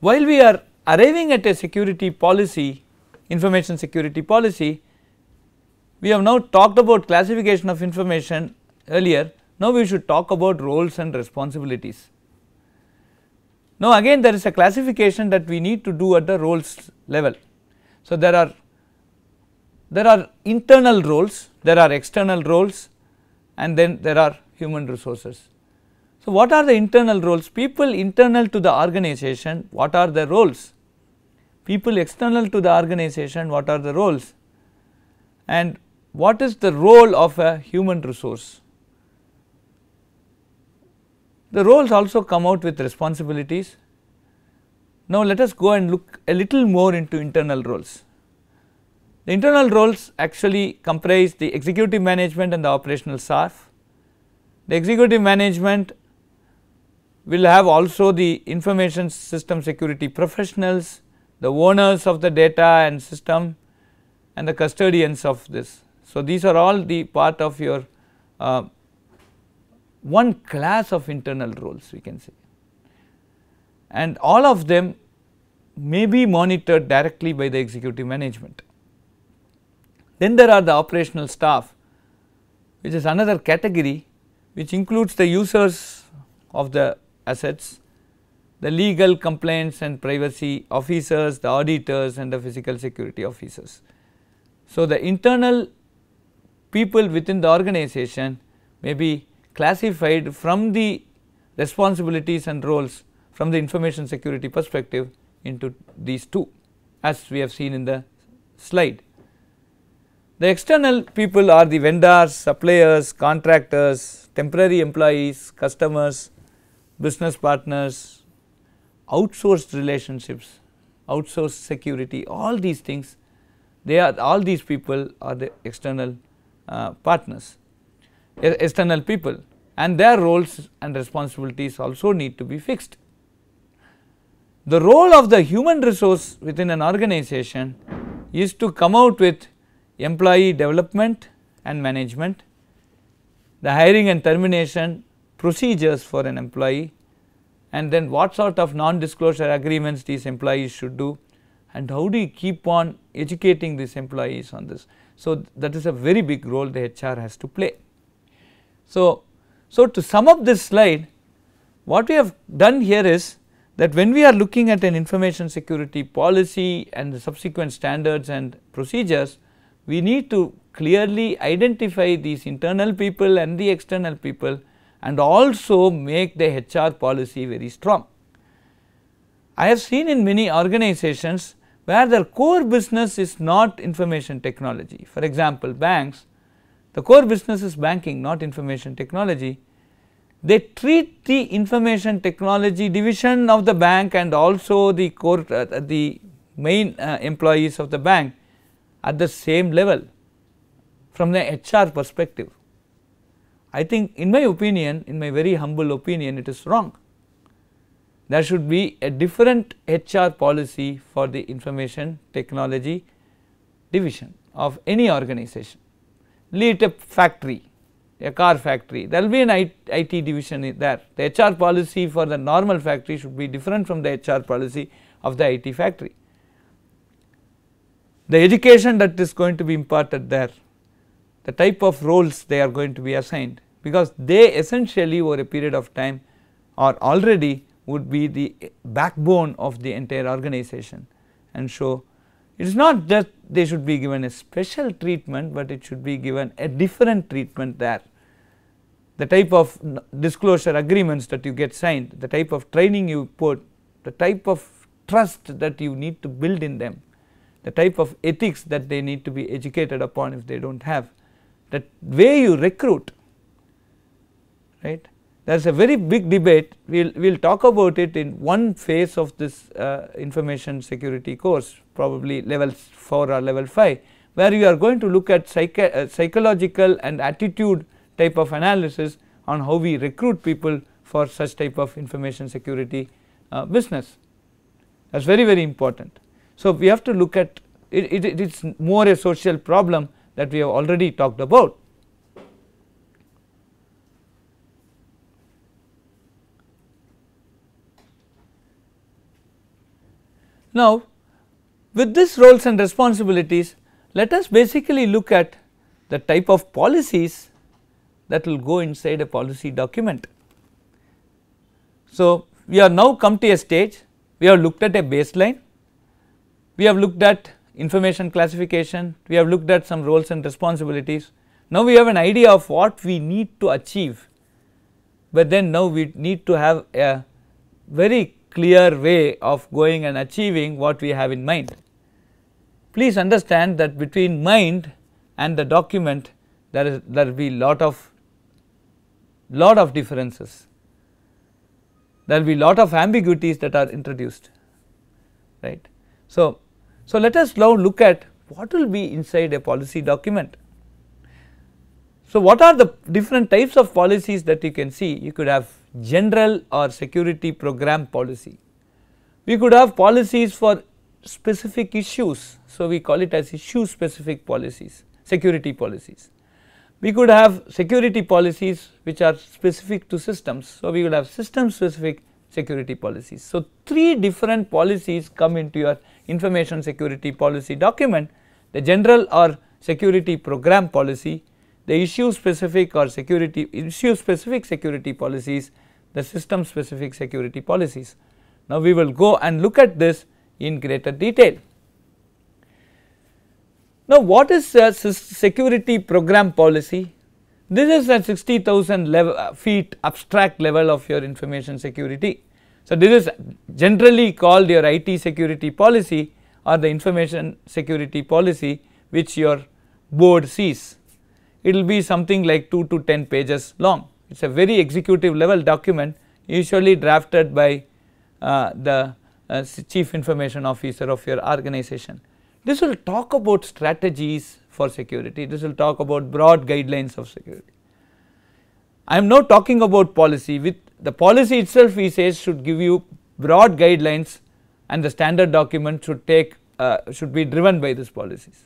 while we are arriving at a security policy, information security policy, we have now talked about classification of information earlier. Now we should talk about roles and responsibilities. Now again there is a classification that we need to do at the roles level. So there are internal roles, there are external roles, and then there are human resources. So what are the internal roles? People internal to the organization, what are the roles? People external to the organization, what are the roles? And what is the role of a human resource? The roles also come out with responsibilities. Now let us go and look a little more into internal roles. The internal roles actually comprise the executive management and the operational staff. The executive management will have also the information system security professionals, the owners of the data and system, and the custodians of this. So these are all the part of your one class of internal roles, we can say, and all of them may be monitored directly by the executive management. Then there are the operational staff, which is another category which includes the users of the assets, the legal complaints and privacy officers, the auditors, and the physical security officers. So the internal people within the organization may be classified from the responsibilities and roles from the information security perspective into these two, as we have seen in the slide. The external people are the vendors, suppliers, contractors, temporary employees, customers, business partners, outsourced relationships, outsourced security, all these things, all these people are the external partners, external people, and their roles and responsibilities also need to be fixed. The role of the human resource within an organization is to come out with employee development and management, the hiring and termination procedures for an employee, and then what sort of non-disclosure agreements these employees should do, and how do you keep on educating these employees on this. So that is a very big role the HR has to play. So to sum up this slide, what we have done here is that when we are looking at an information security policy and the subsequent standards and procedures, we need to clearly identify these internal people and the external people, and also make the HR policy very strong. I have seen in many organizations where their core business is not information technology. For example, banks, the core business is banking, not information technology. They treat the information technology division of the bank and also the core the main employees of the bank at the same level from the HR perspective. I think, in my opinion, in my very humble opinion, it is wrong. There should be a different HR policy for the information technology division of any organization. Lead a factory, a car factory, there will be an IT division there. The HR policy for the normal factory should be different from the HR policy of the IT factory. The education that is going to be imparted there, the type of roles they are going to be assigned, because they essentially over a period of time or already would be the backbone of the entire organization. And so it is not that they should be given a special treatment, but it should be given a different treatment there. The type of disclosure agreements that you get signed, the type of training you put, the type of trust that you need to build in them, the type of ethics that they need to be educated upon if they do not have, the way you recruit, right. There is a very big debate, we will talk about it in one phase of this information security course, probably level 4 or level 5, where you are going to look at psychological and attitude type of analysis on how we recruit people for such type of information security business. That is very, very important. So we have to look at it, it is more a social problem that we have already talked about. Now, with this roles and responsibilities, let us basically look at the type of policies that will go inside a policy document. So, we have now come to a stage, we have looked at a baseline, we have looked at information classification, we have looked at some roles and responsibilities. Now, we have an idea of what we need to achieve, but then now we need to have a very clear way of going and achieving what we have in mind. Please understand that between mind and the document there will be lot of differences, there will be lot of ambiguities that are introduced, right. So let us now look at what will be inside a policy document. So, what are the different types of policies that you can see? You could have general or security program policy. We could have policies for specific issues. So, we call it as issue specific policies, security policies. We could have security policies which are specific to systems. So, we would have system specific security policies. So, 3 different policies come into your information security policy document: the general or security program policy, the issue specific or issue specific security policies, the system specific security policies. Now, we will go and look at this in greater detail. Now, what is a security program policy? This is a 60,000 feet abstract level of your information security. So, this is generally called your IT security policy or the information security policy which your board sees. It will be something like 2 to 10 pages long. It is a very executive level document usually drafted by the chief information officer of your organization. This will talk about strategies for security, this will talk about broad guidelines of security. I am now talking about policy. With the policy itself, he says should give you broad guidelines and the standard document should be driven by these policies.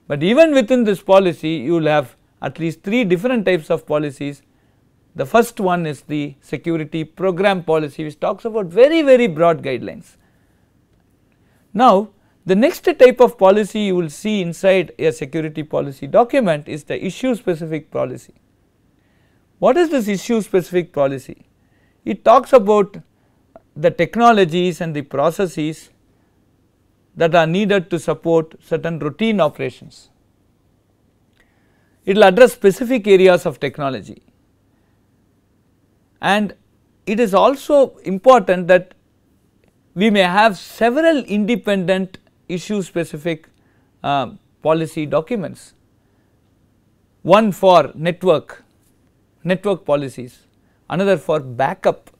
But even within this policy you will have at least 3 different types of policies. The first one is the security program policy, which talks about very broad guidelines. Now, the next type of policy you will see inside a security policy document is the issue specific policy. What is this issue specific policy? It talks about the technologies and the processes that are needed to support certain routine operations. It will address specific areas of technology, and it is also important that we may have several independent issue specific policy documents, one for network policies, another for backup,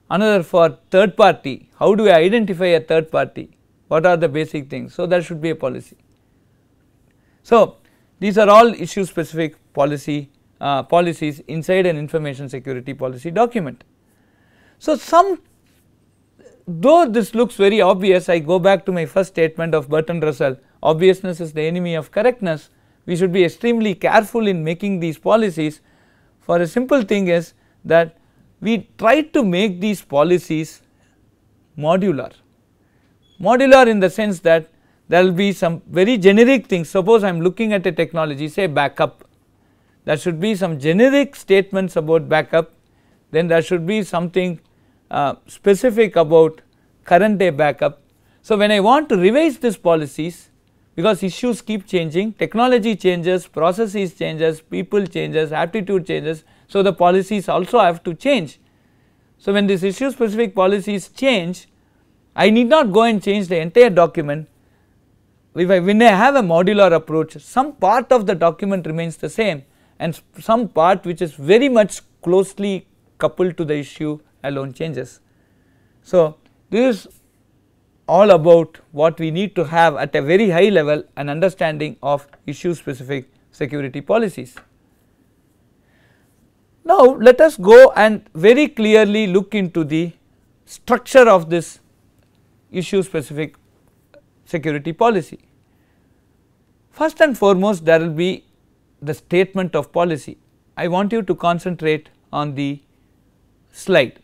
another for third party. How do I identify a third party? What are the basic things? So, there should be a policy. So, these are all issue specific policies inside an information security policy document. So, though this looks very obvious, I go back to my first statement of Bertrand Russell, obviousness is the enemy of correctness. We should be extremely careful in making these policies. For a simple thing is that we try to make these policies modular in the sense that there will be some very generic things. Suppose I am looking at a technology, say backup, there should be some generic statements about backup, then there should be something specific about current day backup. So, when I want to revise these policies, because issues keep changing, technology changes, processes changes, people changes, aptitude changes, so the policies also have to change. So, when these issue specific policies change, I need not go and change the entire document. When I have a modular approach, some part of the document remains the same and some part which is very much closely coupled to the issue alone changes. So, this is all about what we need to have at a very high level an understanding of issue specific security policies. Now, let us go and very clearly look into the structure of this issue specific security policy. First and foremost, there will be the statement of policy. I want you to concentrate on the slide.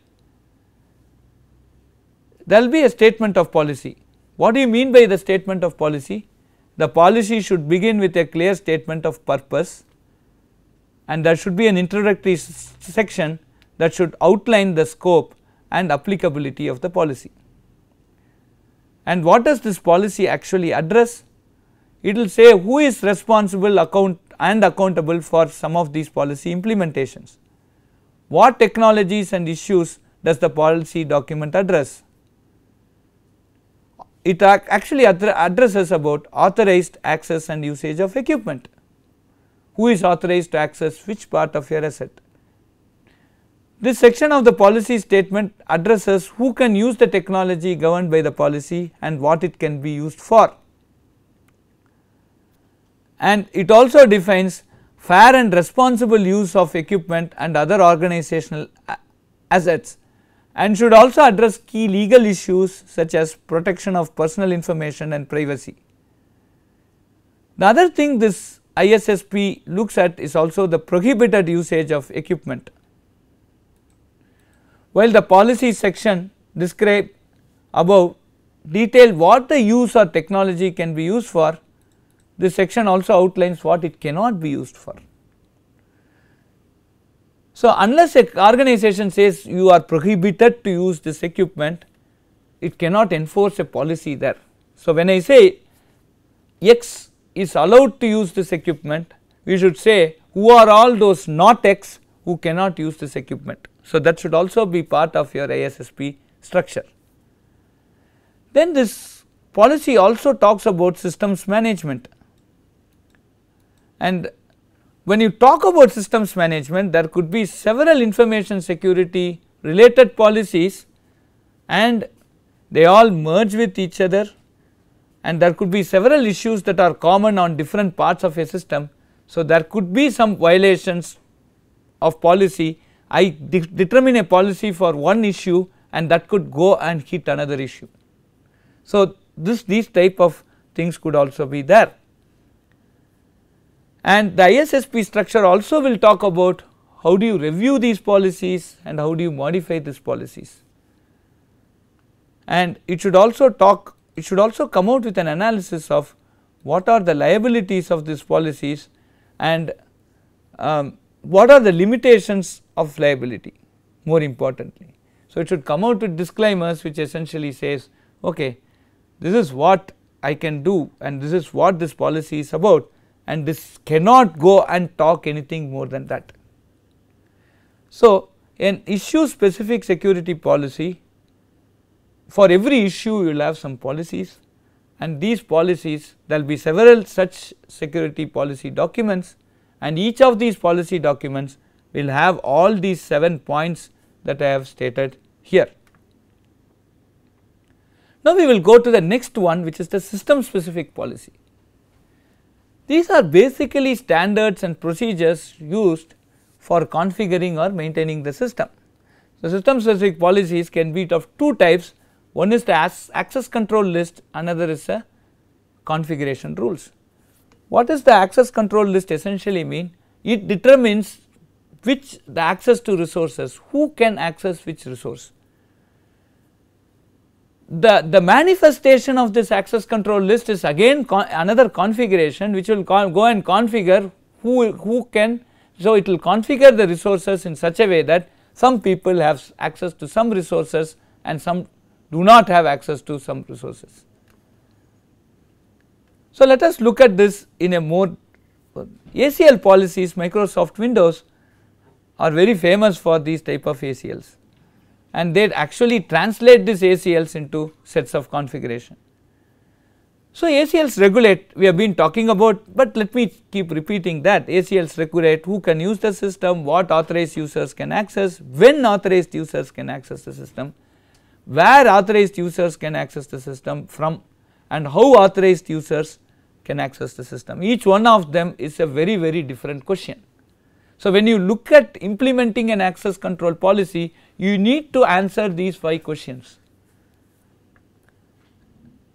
There will be a statement of policy. What do you mean by the statement of policy? The policy should begin with a clear statement of purpose, and there should be an introductory section that should outline the scope and applicability of the policy. And what does this policy actually address? It will say who is responsible and accountable for some of these policy implementations. What technologies and issues does the policy document address? It actually addresses about authorized access and usage of equipment. Who is authorized to access which part of your asset? This section of the policy statement addresses who can use the technology governed by the policy and what it can be used for. And it also defines fair and responsible use of equipment and other organizational assets, and should also address key legal issues such as protection of personal information and privacy. The other thing this ISSP looks at is also the prohibited usage of equipment. While the policy section described above detail what the use or technology can be used for, this section also outlines what it cannot be used for. So, unless an organization says you are prohibited to use this equipment, it cannot enforce a policy there. So, when I say X is allowed to use this equipment, we should say who are all those not X who cannot use this equipment. So, that should also be part of your ISSP structure. Then this policy also talks about systems management, and when you talk about systems management, there could be several information security related policies and they all merge with each other, and there could be several issues that are common on different parts of a system. So, there could be some violations of policy. I determine a policy for one issue and that could go and hit another issue. So, these type of things could also be there. And the ISSP structure also will talk about how do you review these policies and how do you modify these policies. And it should also come out with an analysis of what are the liabilities of these policies and what are the limitations of liability more importantly. So, it should come out with disclaimers which essentially says, okay, this is what I can do and this is what this policy is about, and this cannot go and talk anything more than that. So, an issue specific security policy, for every issue you will have some policies, and these policies there will be several such security policy documents, and each of these policy documents will have all these 7 points that I have stated here. Now, we will go to the next one, which is the system specific policy. These are basically standards and procedures used for configuring or maintaining the system. So, system specific policies can be of two types. One is the access control list, another is a configuration rules. What does the access control list essentially mean? It determines which the access to resources, who can access which resource. The manifestation of this access control list is again another configuration which will go and configure who can. So, it will configure the resources in such a way that some people have access to some resources and some do not have access to some resources. So, let us look at this in a more ACL policies. Microsoft Windows are very famous for these type of ACLs, and they actually translate these ACLs into sets of configuration. So, ACLs regulate, we have been talking about, but let me keep repeating that ACLs regulate who can use the system, what authorized users can access, when authorized users can access the system, where authorized users can access the system from, and how authorized users can access the system. Each one of them is a very different question. So, when you look at implementing an access control policy, you need to answer these 5 questions.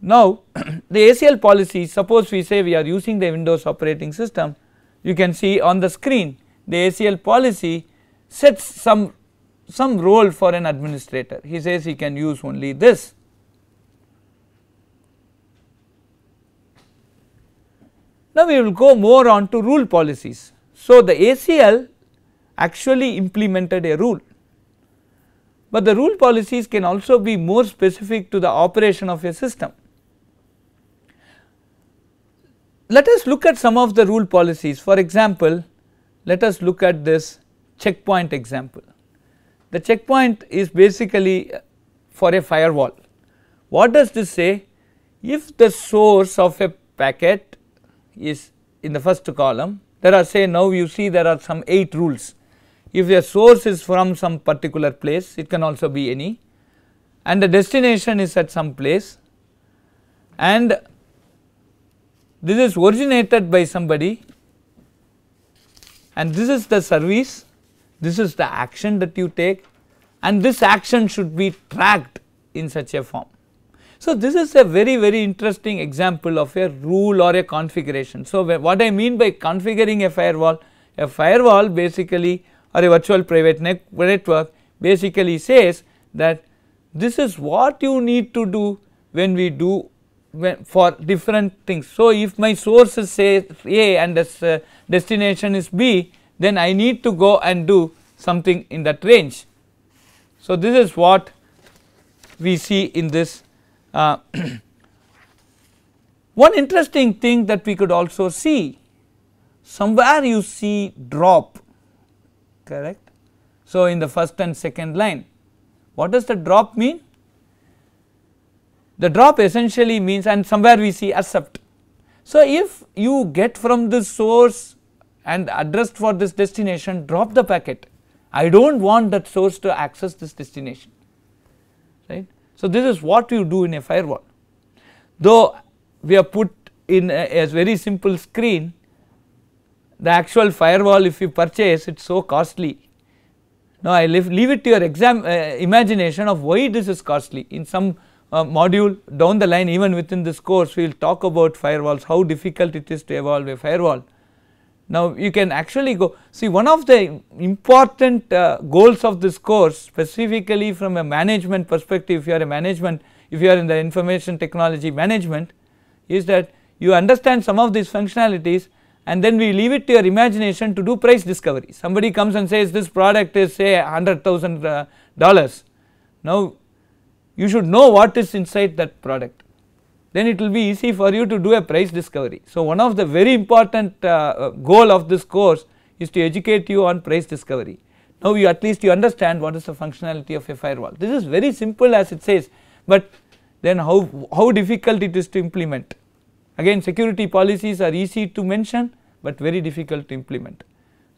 Now, the ACL policy, suppose we say we are using the Windows operating system, you can see on the screen the ACL policy sets some role for an administrator. He says he can use only this. Now, we will go more on to rule policies. So, the ACL actually implemented a rule, but the rule policies can also be more specific to the operation of a system. Let us look at some of the rule policies. For example, let us look at this checkpoint example. The checkpoint is basically for a firewall. What does this say? If the source of a packet is in the first column, there are, say, now you see there are some 8 rules. If the source is from some particular place, it can also be any, and the destination is at some place, and this is originated by somebody, and this is the service, this is the action that you take, and this action should be tracked in such a form. So, this is a very interesting example of a rule or a configuration. So, what I mean by configuring a firewall basically, or a virtual private network basically says that this is what you need to do when we do for different things. So, if my source is say A and this destination is B, then I need to go and do something in that range. So, this is what we see in this. One interesting thing that we could also see, somewhere you see drop, correct. So, in the first and second line, what does the drop mean? The drop essentially means, and somewhere we see accept. So, if you get from this source and addressed for this destination, drop the packet. I do not want that source to access this destination, right. So, this is what you do in a firewall. Though we have put in a very simple screen, the actual firewall if you purchase, it is so costly. Now, I leave it to your imagination of why this is costly. In some module down the line, even within this course, we will talk about firewalls, how difficult it is to evolve a firewall. Now, you can actually go see one of the important goals of this course, specifically from a management perspective. If you are a management, if you are in the information technology management, is that you understand some of these functionalities, and then we leave it to your imagination to do price discovery. Somebody comes and says this product is say $100,000. Now, you should know what is inside that product, then it will be easy for you to do a price discovery. So, one of the very important goal of this course is to educate you on price discovery. Now, you at least you understand what is the functionality of a firewall. This is very simple as it says, but then how difficult it is to implement. Again, security policies are easy to mention, but very difficult to implement.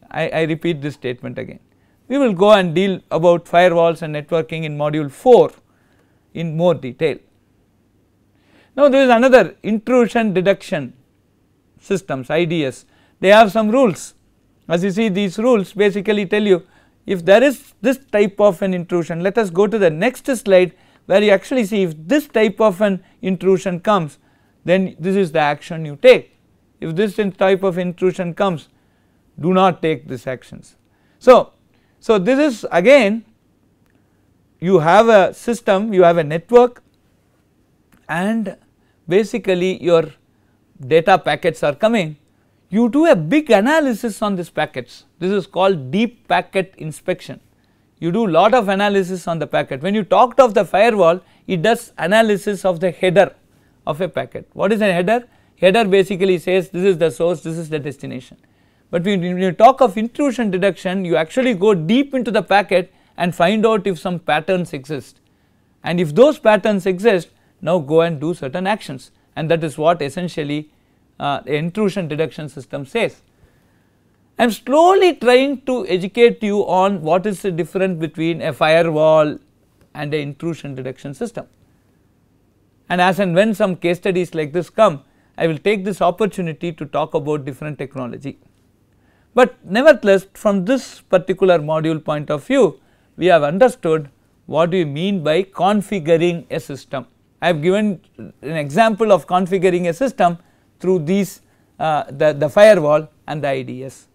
I repeat this statement again. We will go and deal about firewalls and networking in module 4 in more detail. Now, there is another intrusion detection systems, IDS. They have some rules. As you see, these rules basically tell you if there is this type of an intrusion. Let us go to the next slide where you actually see if this type of an intrusion comes, then this is the action you take. If this type of intrusion comes, do not take these actions. So, this is again, you have a system, you have a network, and basically your data packets are coming. You do a big analysis on these packets. This is called deep packet inspection. You do lot of analysis on the packet. When you talked of the firewall, it does analysis of the header of a packet. What is a header? Header basically says this is the source, this is the destination. But when you talk of intrusion detection, you actually go deep into the packet and find out if some patterns exist, and if those patterns exist, now go and do certain actions, and that is what essentially the intrusion detection system says. I am slowly trying to educate you on what is the difference between a firewall and an intrusion detection system, and as and when some case studies like this come, I will take this opportunity to talk about different technology. But nevertheless, from this particular module point of view, we have understood what do you mean by configuring a system. I have given an example of configuring a system through these the firewall and the IDS.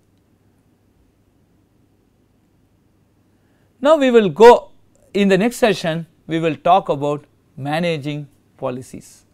Now, we will go in the next session, we will talk about managing policies.